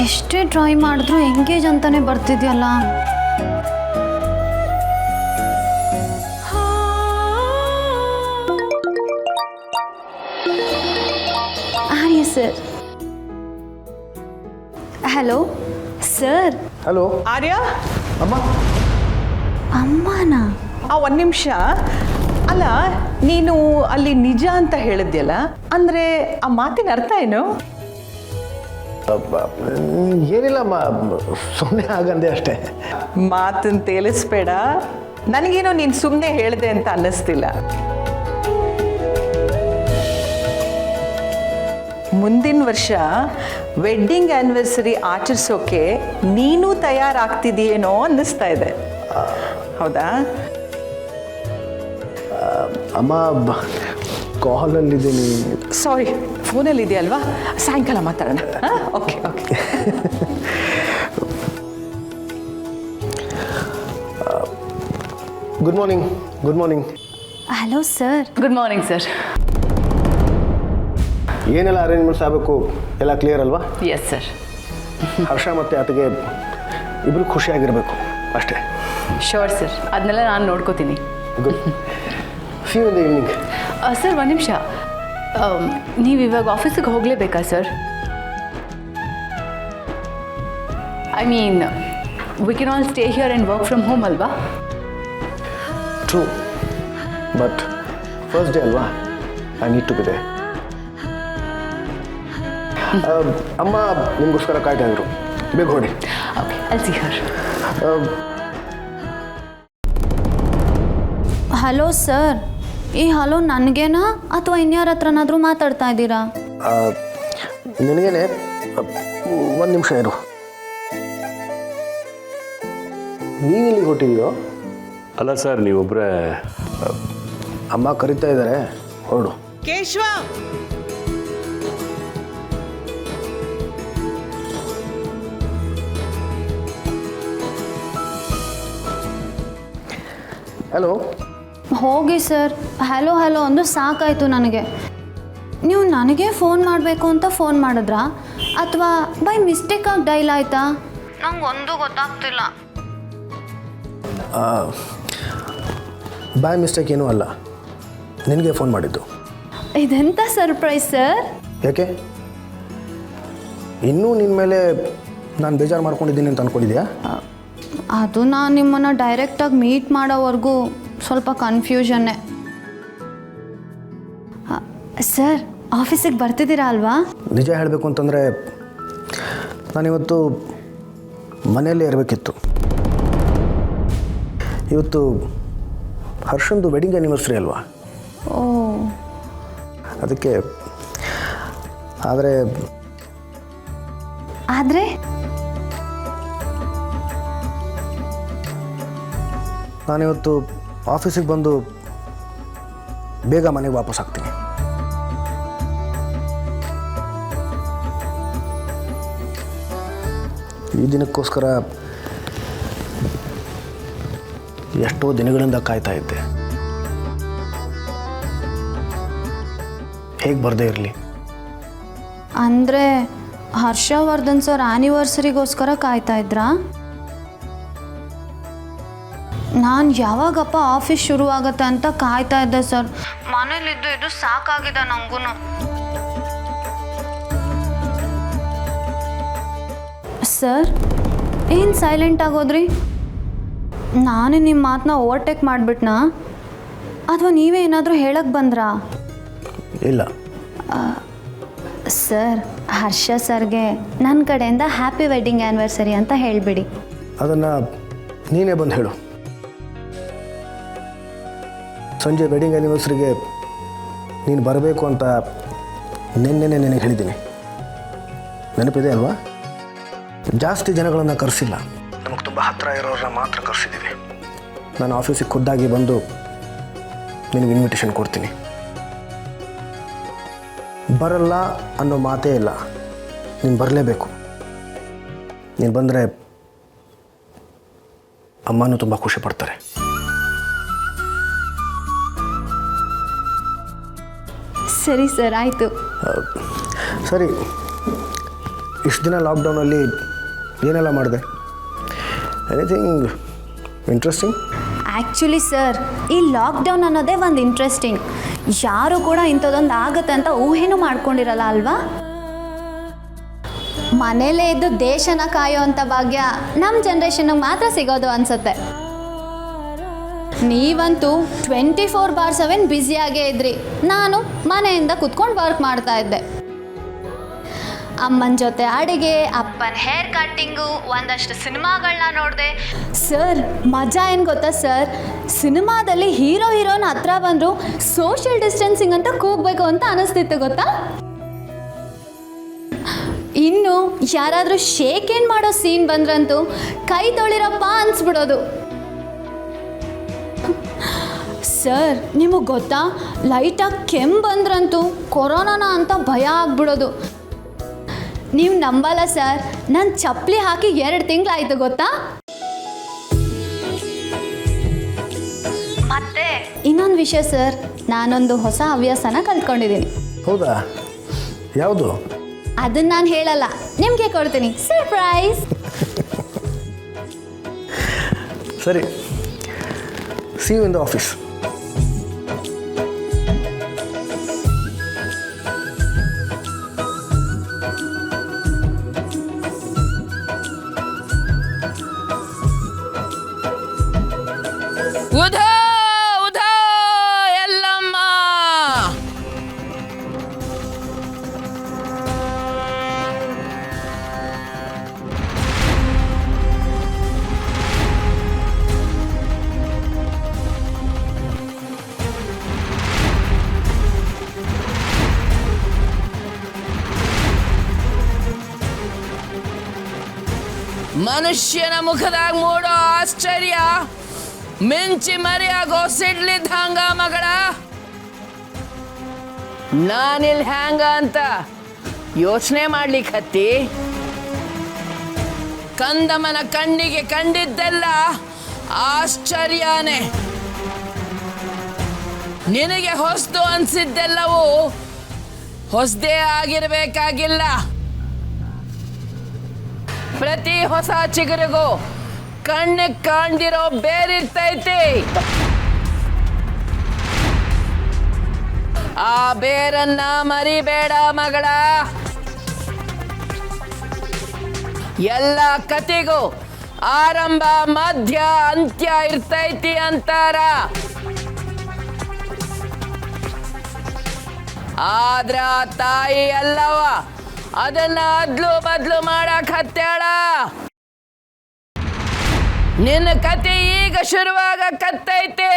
ಎಷ್ಟೇ ಟ್ರೈ ಮಾಡಿದ್ರು ಎಂಗೇಜ್ ಅಂತಾನೆ ಬರ್ತಿದ್ಯಲ್ಲ. ಆರ್ಯ ಸರ್. Hello sir. ಹಲೋ ಆರ್ಯ, ಅಮ್ಮ. ಅಮ್ಮನಾ? ಒಂದು ನಿಮಿಷ. ಅಲ್ಲ, ನೀನು ಅಲ್ಲಿ ನಿಜ ಅಂತ ಹೇಳಿದ್ಯಲ್ಲ, ಅಂದರೆ ಆ ಮಾತಿನ ಅರ್ಥ ಏನು? ಏನಿಲ್ಲ ಅಮ್ಮ, ಸುಮ್ಮನೆ ಆಗಂದೆ ಅಷ್ಟೇ. ಮಾತನ್ನು ತೇಲಿಸ್ಬೇಡ. ನನಗೇನೋ ನೀನು ಸುಮ್ಮನೆ ಹೇಳಿದೆ ಅಂತ ಅನ್ನಿಸ್ತಿಲ್ಲ. ಮುಂದಿನ ವರ್ಷ ವೆಡ್ಡಿಂಗ್ ಆ್ಯನಿವರ್ಸರಿ ಆಚರಿಸೋಕೆ ನೀನು ತಯಾರಾಗ್ತಿದೆಯೇನೋ ಅನ್ನಿಸ್ತಾ ಇದೆ. ಹೌದಾ? ಅಮ್ಮ, ಕಾಲಲ್ಲಿದ್ದೀನಿ. ಸಾರಿ, ಫೋನಲ್ಲಿ ಇದೆಯಲ್ವಾ? ಸಾಯಂಕಾಲ ಮಾತಾಡೋಣ. Okay okay. Good morning. Good morning. Hello sir. Good morning sir. ಏನೆಲ್ಲ ಅರೇಂಜ್ಮೆಂಟ್ಸ್ ಆಗಬೇಕು ಎಲ್ಲ ಕ್ಲಿಯರ್ ಅಲ್ವಾ? Yes sir. ಹರ್ಷ ಮತ್ತು ಆತಗೆ ಇಬ್ಬರು ಖುಷಿಯಾಗಿರಬೇಕು ಅಷ್ಟೇ. ಶೋರ್ ಸರ್, ಅದನ್ನೆಲ್ಲ ನಾನು ನೋಡ್ಕೋತೀನಿ. Good. See you in the evening. Sir, ಒಂದು ನಿಮಿಷ. ನೀವು ಇವಾಗ ಆಫೀಸಿಗೆ ಹೋಗಲೇಬೇಕಾ sir? I mean, we can all stay here and work from home ಅಲ್ವಾ? ಟ್ರೂ, ಬಟ್ ಫಸ್ಟ್ ಡೇ ಅಲ್ವಾ, I need to be there. ಅಮ್ಮ ನಿಮಗೋಸ್ಕರ ಕಾಯ್ತಾ ಇದ್ರು, ಬೇಗ ಹೊಡಿ. ಓಕೆ, ಅಲ್ಲಿ ಸಿ ಹರ್. Hello sir. ಈ ಹಲೋ ನನಗೇನಾ ಅಥವಾ ಇನ್ಯಾರ ಹತ್ರನಾದರೂ ಮಾತಾಡ್ತಾ ಇದ್ದೀರಾ? ನಿನಗೇನೆ. ಒಂದು ನಿಮಿಷ ಇರು. ನೀನು ಇಲ್ಲಿಗೆ ಹೊಟ್ಟಿದೆಯೋ? ಅಲ್ಲ ಸರ್, ನೀವೊಬ್ಬರೇ? ಅಮ್ಮ ಕರಿತಾ ಇದ್ದಾರೆ, ಹೊರಡು. ಕೇಶವ, ಹಲೋ. ಹೋಗಿ ಸರ್. ಹಲೋ ಹಲೋ ಅಂದು ಸಾಕಾಯಿತು ನನಗೆ. ನೀವು ನನಗೆ ಫೋನ್ ಮಾಡಬೇಕು ಅಂತ ಫೋನ್ ಮಾಡಿದ್ರಾ ಅಥವಾ ಬೈ ಮಿಸ್ಟೇಕಾಗಿ ಡೈಲ್ ಆಯಿತಾ? ನಂಗೆ ಒಂದು ಗೊತ್ತಾಗ್ತಿಲ್ಲ. ಬೈ ಮಿಸ್ಟೇಕ್ ಏನೂ ಅಲ್ಲ, ನಿನಗೆ ಫೋನ್ ಮಾಡಿದ್ದು. ಇದೆಂಥ ಸರ್ಪ್ರೈಸ್ ಸರ್? ಯಾಕೆ ಇನ್ನೂ ನಿನ್ನ ಮೇಲೆ ನಾನು ಬೇಜಾರು ಮಾಡ್ಕೊಂಡಿದ್ದೀನಿ ಅಂತ ಅಂದ್ಕೊಂಡಿದ್ಯಾ? ಅದು ನಾನು ನಿಮ್ಮನ್ನು ಡೈರೆಕ್ಟಾಗಿ ಮೀಟ್ ಮಾಡೋವರೆಗೂ ಸ್ವಲ್ಪ ಕನ್ಫ್ಯೂಷನ್ನೇ. ಸರ್, ಆಫೀಸಿಗೆ ಬರ್ತಿದ್ದೀರಾ ಅಲ್ವಾ? ನಿಜ ಹೇಳಬೇಕು ಅಂತಂದರೆ ನಾನಿವತ್ತು ಮನೆಯಲ್ಲೇ ಇರಬೇಕಿತ್ತು. ಇವತ್ತು ಹರ್ಷಂದು ವೆಡ್ಡಿಂಗ್ ಆ್ಯನಿವರ್ಸರಿ ಅಲ್ವಾ? ಓ, ಅದಕ್ಕೆ. ಆದರೆ ನಾನಿವತ್ತು ಆಫೀಸಿಗೆ ಬಂದು ಬೇಗ ಮನೆಗೆ ವಾಪಸ್ ಆಗ್ತೀನಿ. ಈ ದಿನಕ್ಕೋಸ್ಕರ ಎಷ್ಟೋ ದಿನಗಳಿಂದ ಕಾಯ್ತಾ ಇದ್ದೆ. ಹೇಗೆ ಬರದೇ ಇರಲಿ? ಅಂದರೆ ಹರ್ಷವರ್ಧನ್ ಸರ್ ಆ್ಯನಿವರ್ಸರಿಗೋಸ್ಕರ ಕಾಯ್ತಾ ಇದ್ರಾ? ನಾನು ಯಾವಾಗಪ್ಪ ಆಫೀಸ್ ಶುರುವಾಗತ್ತೆ ಅಂತ ಕಾಯ್ತಾ ಇದ್ದೆ ಸರ್. ಮನೇಲಿದ್ದು ಇದು ಸಾಕಾಗಿದೆ ನನಗೂ. ಸರ್, ಏನು ಸೈಲೆಂಟ್ ಆಗೋದ್ರಿ? ನಾನೇ ನಿಮ್ಮ ಮಾತನ್ನ ಓವರ್ಟೇಕ್ ಮಾಡಿಬಿಟ್ನಾ ಅಥವಾ ನೀವೇ ಏನಾದರೂ ಹೇಳಕ್ಕೆ ಬಂದ್ರಾ? ಇಲ್ಲ ಸರ್, ಹರ್ಷ ಸರ್ಗೆ ನನ್ನ ಕಡೆಯಿಂದ ಹ್ಯಾಪಿ ವೆಡ್ಡಿಂಗ್ ಆ್ಯನಿವರ್ಸರಿ ಅಂತ ಹೇಳಿಬಿಡಿ. ಅದನ್ನು ನೀನೇ ಬಂದು ಹೇಳು. ಸಂಜೆ ವೆಡ್ಡಿಂಗ್ ಆ್ಯನಿವರ್ಸರಿಗೆ ನೀನು ಬರಬೇಕು ಅಂತ ನಿನ್ನೆ ನಿನಗೆ ಹೇಳಿದ್ದೀನಿ, ನೆನಪಿದೆ ಅಲ್ವಾ? ಜಾಸ್ತಿ ಜನಗಳನ್ನು ಕರೆಸಿಲ್ಲ, ನಮಗೆ ತುಂಬ ಹತ್ತಿರ ಇರೋರನ್ನ ಮಾತ್ರ ಕರೆಸಿದ್ದೀವಿ. ನಾನು ಆಫೀಸಿಗೆ ಖುದ್ದಾಗಿ ಬಂದು ನಿನಗೆ ಇನ್ವಿಟೇಷನ್ ಕೊಡ್ತೀನಿ. ಬರಲ್ಲ ಅನ್ನೋ ಮಾತೇ ಇಲ್ಲ, ನೀನು ಬರಲೇಬೇಕು. ನೀನು ಬಂದರೆ ಅಮ್ಮನೂ ತುಂಬ ಖುಷಿ ಪಡ್ತಾರೆ. ಸರಿ ಸರ್, ಆಯಿತು. ಸರಿ, ಇಷ್ಟು ದಿನ ಲಾಕ್ಡೌನಲ್ಲಿ ಏನೆಲ್ಲ ಮಾಡಿದೆ? Anything interesting? ಆ್ಯಕ್ಚುಲಿ ಸರ್, ಈ ಲಾಕ್ಡೌನ್ ಅನ್ನೋದೇ ಒಂದು ಇಂಟ್ರೆಸ್ಟಿಂಗ್. ಯಾರು ಕೂಡ ಇಂಥದ್ದೊಂದು ಆಗುತ್ತೆ ಅಂತ ಊಹೆನೂ ಮಾಡ್ಕೊಂಡಿರಲ್ಲ ಅಲ್ವಾ? ಮನೇಲೇ ಇದ್ದು ದೇಶನ ಕಾಯೋ ಅಂಥ ಭಾಗ್ಯ ನಮ್ಮ ಜನ್ರೇಷನ್ಗೆ ಮಾತ್ರ ಸಿಗೋದು ಅನಿಸುತ್ತೆ. ನೀವಂತೂ 24/7 ಬ್ಯುಸಿಯಾಗೇ ಇದ್ರಿ. ನಾನು ಮನೆಯಿಂದ ಕುತ್ಕೊಂಡು ವರ್ಕ್ ಮಾಡ್ತಾ ಇದ್ದೆ. ಅಮ್ಮನ ಜೊತೆ ಅಡುಗೆ, ಅಪ್ಪನ ಹೇರ್ ಕಟ್ಟಿಂಗು, ಒಂದಷ್ಟು ಸಿನಿಮಾಗಳನ್ನ ನೋಡಿದೆ. ಸರ್, ಮಜಾ ಏನು ಗೊತ್ತಾ ಸರ್? ಸಿನಿಮಾದಲ್ಲಿ ಹೀರೋ ಹೀರೋನ ಹತ್ರ ಬಂದರು ಸೋಷಿಯಲ್ ಡಿಸ್ಟೆನ್ಸಿಂಗ್ ಅಂತ ಕೂಗಬೇಕು ಅಂತ ಅನಿಸ್ತಿತ್ತು ಗೊತ್ತಾ? ಇನ್ನು ಯಾರಾದರೂ ಶೇಕ್ ಹ್ಯಾಂಡ್ ಮಾಡೋ ಸೀನ್ ಬಂದ್ರಂತೂ ಕೈ ತೊಳಿರಪ್ಪ ಅನ್ಸ್ಬಿಡೋದು. ಸರ್, ನಿಮಗೆ ಗೊತ್ತಾ, ಲೈಟಾಗಿ ಕೆಮ್ಮು ಬಂದ್ರಂತೂ ಕೊರೋನಾನ ಅಂತ ಭಯ ಆಗ್ಬಿಡೋದು. ನೀವು ನಂಬಲ್ಲ ಸರ್, ನಾನು ಚಪ್ಪಲಿ ಹಾಕಿ 2 ತಿಂಗಳಾಯ್ತು ಗೊತ್ತಾ? ಮತ್ತೆ ಇನ್ನೊಂದು ವಿಷಯ ಸರ್, ನಾನೊಂದು ಹೊಸ ಹವ್ಯಾಸನ ಕಲ್ತ್ಕೊಂಡಿದ್ದೀನಿ. ಹೌದಾ? ಯಾವುದು? ಅದನ್ನು ನಾನು ಹೇಳಲ್ಲ, ನಿಮಗೆ ಕೊಡ್ತೀನಿ, ಸರ್ಪ್ರೈಸ್. ಸರಿ, see you in the office. ಉಧೋ ಉಧೋ ಎಲ್ಲಮ್ಮ, ಮನುಷ್ಯನ ಮುಖದಾಗ ಮೂಡೋ ಆಶ್ಚರ್ಯ ಮಿಂಚಿ ಮರಿಯಾಗೋ ಸಿಡ್ಲಿದ್ದಂಗ ಮಗಳ. ನಾನಿಲ್ ಹ್ಯಾಂಗ ಅಂತ ಯೋಚನೆ ಮಾಡ್ಲಿಕ್ಕೆ ಹತ್ತಿ, ಕಂದಮ್ಮನ ಕಣ್ಣಿಗೆ ಕಂಡಿದ್ದೆಲ್ಲ ಆಶ್ಚರ್ಯನೇ. ನಿನಗೆ ಹೊಸ್ದು ಅನ್ಸಿದ್ದೆಲ್ಲವೂ ಹೊಸದೇ ಆಗಿರ್ಬೇಕಾಗಿಲ್ಲ. ಪ್ರತಿ ಹೊಸ ಚಿಗುರಿಗೂ ಕಣ್ಣಿಗೆ ಕಾಣ್ದಿರೋ ಬೇರಿರ್ತೈತಿ. ಆ ಬೇರನ್ನ ಮರಿಬೇಡ ಮಗಳ. ಎಲ್ಲ ಕತೆಗೂ ಆರಂಭ ಮಧ್ಯ ಅಂತ್ಯ ಇರ್ತೈತಿ ಅಂತಾರ. ಆದ್ರ ತಾಯಿ ಅಲ್ಲವ ಅದನ್ನ ಅದ್ಲು ಬದ್ಲು ಮಾಡಕ್ ಹತ್ಯಾಳ. ನಿನ್ನ ಕತೆ ಈಗ ಶುರುವಾಗ ಕತ್ತೈತಿ.